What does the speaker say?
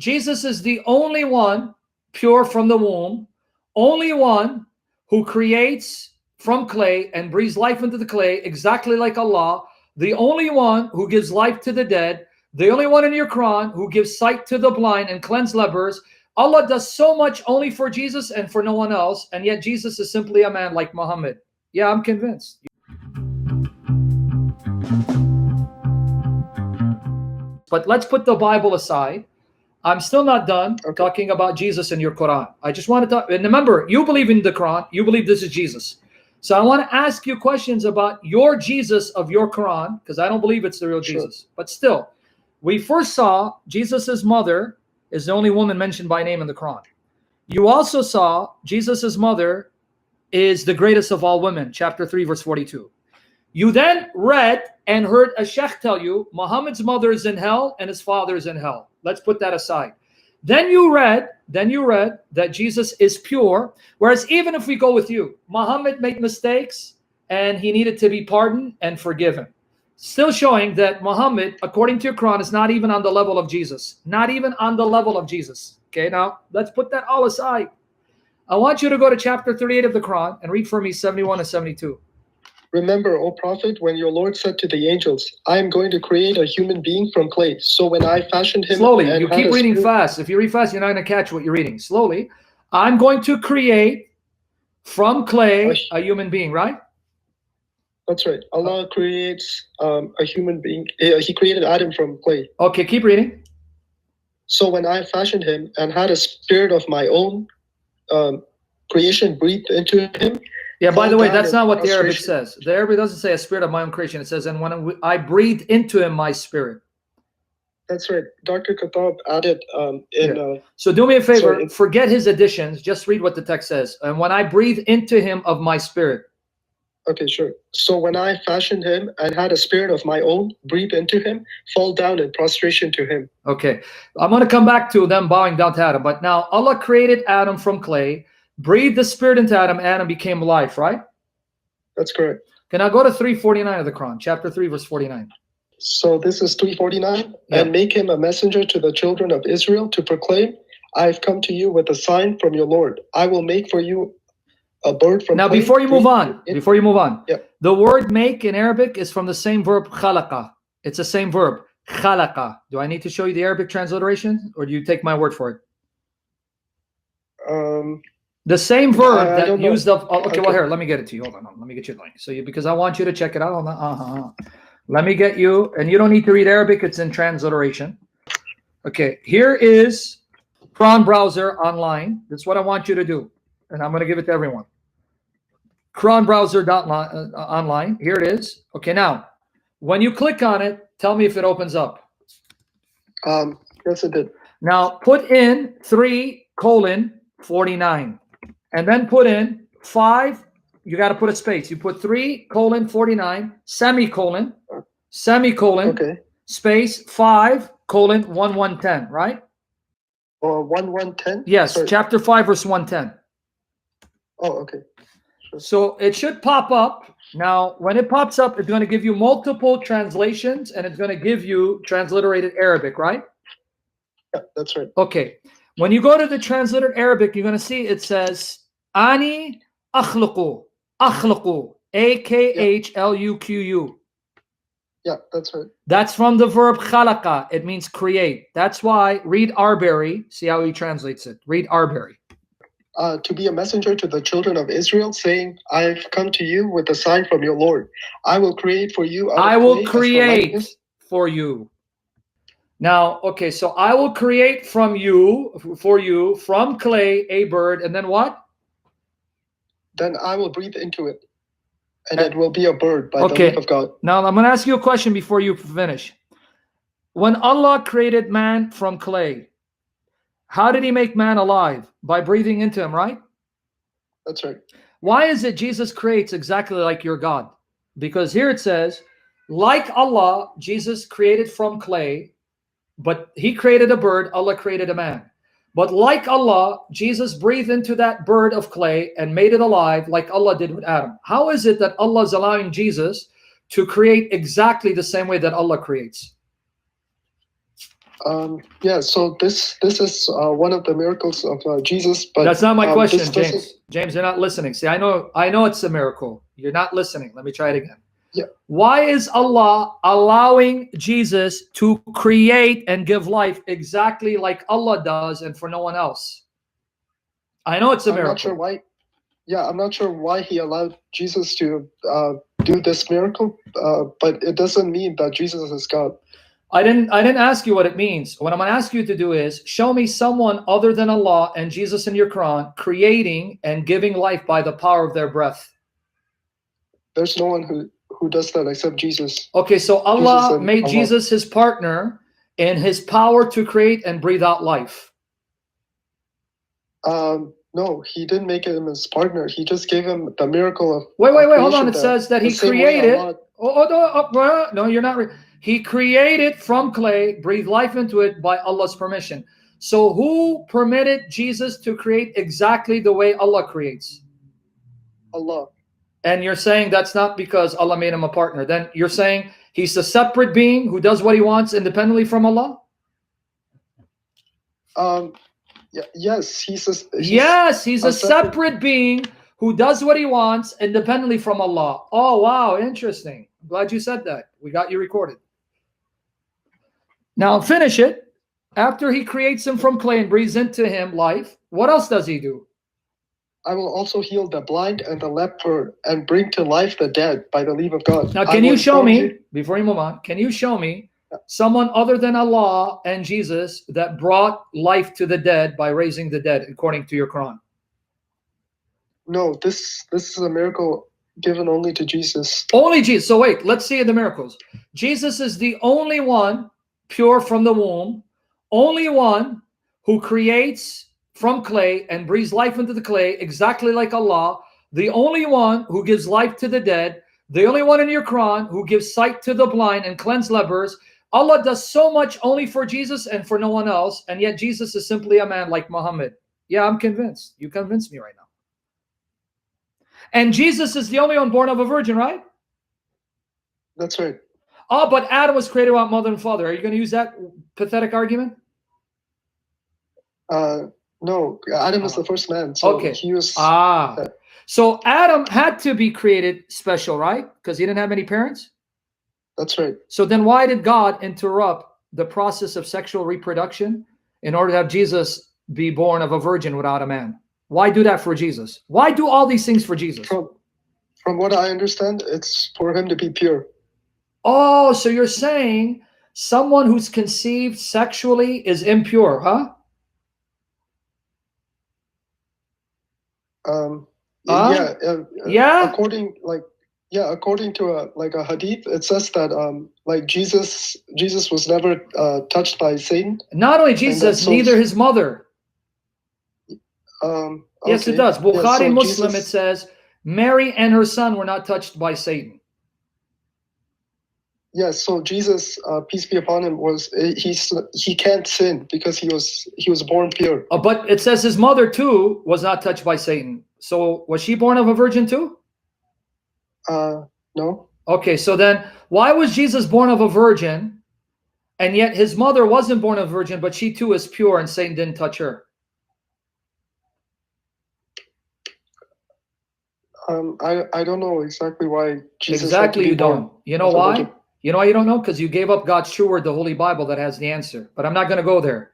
Jesus is the only one pure from the womb, only one who creates from clay and breathes life into the clay, exactly like Allah, the only one who gives life to the dead, the only one in your Quran who gives sight to the blind and cleanse lepers. Allah does so much only for Jesus and for no one else, and yet Jesus is simply a man like Muhammad. Yeah, I'm convinced. But let's put the Bible aside. I'm still not done talking about Jesus in your Quran. I just want to talk, and remember, you believe in the Quran, you believe this is Jesus. So I want to ask you questions about your Jesus of your Quran, because I don't believe it's the real Jesus. But still, we first saw Jesus's mother is the only woman mentioned by name in the Quran. You also saw Jesus's mother is the greatest of all women, chapter 3, verse 42. You then read and heard a sheikh tell you Muhammad's mother is in hell and his father is in hell. Let's put that aside. Then you read that Jesus is pure. Whereas even if we go with you, Muhammad made mistakes and he needed to be pardoned and forgiven. Still showing that Muhammad, according to your Quran, is not even on the level of Jesus. Not even on the level of Jesus. Okay, now let's put that all aside. I want you to go to chapter 38 of the Quran and read for me 71 and 72. Remember, O Prophet, when your Lord said to the angels, I am going to create a human being from clay. So when I fashioned him... Slowly, you keep reading fast. If you read fast, you're not going to catch what you're reading. Slowly, I'm going to create from clay a human being, right? That's right. Allah creates a human being. He created Adam from clay. Okay, keep reading. So when I fashioned him and had a spirit of my own creation breathed into him... Yeah, by the way, that's not what the Arabic says. The Arabic doesn't say a spirit of my own creation. It says, and when I breathed into him my spirit. That's right. Dr. Khattab added So do me a favor, forget his additions. Just read what the text says. And when I breathe into him of my spirit. Okay, sure. So when I fashioned him and had a spirit of my own, breathe into him, fall down in prostration to him. Okay, I'm going to come back to them bowing down to Adam. But now Allah created Adam from clay, breathed the spirit into Adam, Adam became life, right? That's correct. Can I go to 349 of the Quran, chapter 3, verse 49? So this is 349. Yeah. And make him a messenger to the children of Israel to proclaim, I have come to you with a sign from your Lord. I will make for you a bird from now, clay. before you move on, yeah. The word make in Arabic is from the same verb, khalaqa. It's the same verb, khalaqa. Do I need to show you the Arabic transliteration, or do you take my word for it? The same verb that used of... Okay, well, here, let me get it to you. Hold on, let me get you the link. So because I want you to check it out. Let me get you, and you don't need to read Arabic, it's in transliteration. Okay, here is Quran browser online. That's what I want you to do, and I'm going to give it to everyone. Quran browser online. Here it is. Okay, now, when you click on it, tell me if it opens up. Yes, it did. Now, put in 3:49. And then put in 5, you got to put a space. You put 3:49, semicolon, okay. Space 5:1110, right? Or 1110? Yes, sorry. chapter 5, verse 110. Oh, okay. Sure. So it should pop up. Now, when it pops up, it's going to give you multiple translations, and it's going to give you transliterated Arabic, right? Yeah, that's right. Okay. When you go to the translated Arabic, you're going to see it says, Ani akhluqu, A-K-H-L-U-Q-U. Yeah, that's right. That's from the verb khalaqa. It means create. That's why, read Arbery. See how he translates it. Read Arbery. To be a messenger to the children of Israel, saying, I have come to you with a sign from your Lord. I will create for you. I will create for you. Now, okay, so I will create for you from clay a bird, and then what? Then I will breathe into it, and it will be a bird by the leave of God. Now, I'm going to ask you a question before you finish. When Allah created man from clay, how did he make man alive? By breathing into him, right? That's right. Why is it Jesus creates exactly like your God? Because here it says, like Allah, Jesus created from clay, but he created a bird, Allah created a man. But like Allah, Jesus breathed into that bird of clay and made it alive like Allah did with Adam. How is it that Allah is allowing Jesus to create exactly the same way that Allah creates? Yeah, so this is one of the miracles of Jesus, but That's not my question, this doesn't- James. James, you're not listening. See, I know it's a miracle. You're not listening. Let me try it again. Yeah. Why is Allah allowing Jesus to create and give life exactly like Allah does and for no one else? I know it's a I'm miracle. not sure why. Yeah, I'm not sure why he allowed Jesus to do this miracle, but it doesn't mean that Jesus is God. I didn't ask you what it means. What I'm going to ask you to do is show me someone other than Allah and Jesus in your Quran creating and giving life by the power of their breath. There's no one who does that except Jesus. Okay, so Allah Jesus and made Allah. Jesus his partner in his power to create and breathe out life. No, he didn't make him his partner. He just gave him the miracle of Wait, hold on. creation It says that he the same way created. Allah- No, you're not. He created from clay, breathed life into it by Allah's permission. So who permitted Jesus to create exactly the way Allah creates? Allah. And you're saying that's not because Allah made him a partner. Then you're saying he's a separate being who does what he wants independently from Allah? Yes, he's a separate being who does what he wants independently from Allah. Oh, wow, interesting. I'm glad you said that. We got you recorded. Now finish it. After he creates him from clay and breathes into him life, what else does he do? I will also heal the blind and the leper and bring to life the dead by the leave of God. Now, can you show me, before you move on, can you show me someone other than Allah and Jesus that brought life to the dead by raising the dead, according to your Quran? No, this is a miracle given only to Jesus. Only Jesus. So wait, let's see the miracles. Jesus is the only one pure from the womb, only one who creates from clay and breathes life into the clay exactly like Allah, the only one who gives life to the dead, the only one in your Quran who gives sight to the blind and cleanse lepers. Allah does so much only for Jesus and for no one else, and yet Jesus is simply a man like Muhammad. Yeah, I'm convinced. You convinced me right now. And Jesus is the only one born of a virgin, right? That's right. Oh, but Adam was created without mother and father. Are you going to use that pathetic argument? No, Adam is the first man. So okay. He was. So Adam had to be created special, right? Because he didn't have any parents? That's right. So then why did God interrupt the process of sexual reproduction in order to have Jesus be born of a virgin without a man? Why do that for Jesus? Why do all these things for Jesus? From what I understand, it's for him to be pure. Oh, so you're saying someone who's conceived sexually is impure, huh? Yeah. According to a hadith, it says that Jesus was never touched by Satan. Not only Jesus, neither his mother. Yes, it does. Bukhari Muslim, it says Mary and her son were not touched by Satan. Yes, so Jesus, peace be upon him, he can't sin because he was born pure. But it says his mother too was not touched by Satan. So was she born of a virgin too? No. Okay, so then why was Jesus born of a virgin, and yet his mother wasn't born of a virgin, but she too is pure and Satan didn't touch her? I don't know exactly why Jesus. Exactly, you don't. You know why? You know why you don't know? Because you gave up God's true word, the Holy Bible, that has the answer. But I'm not going to go there.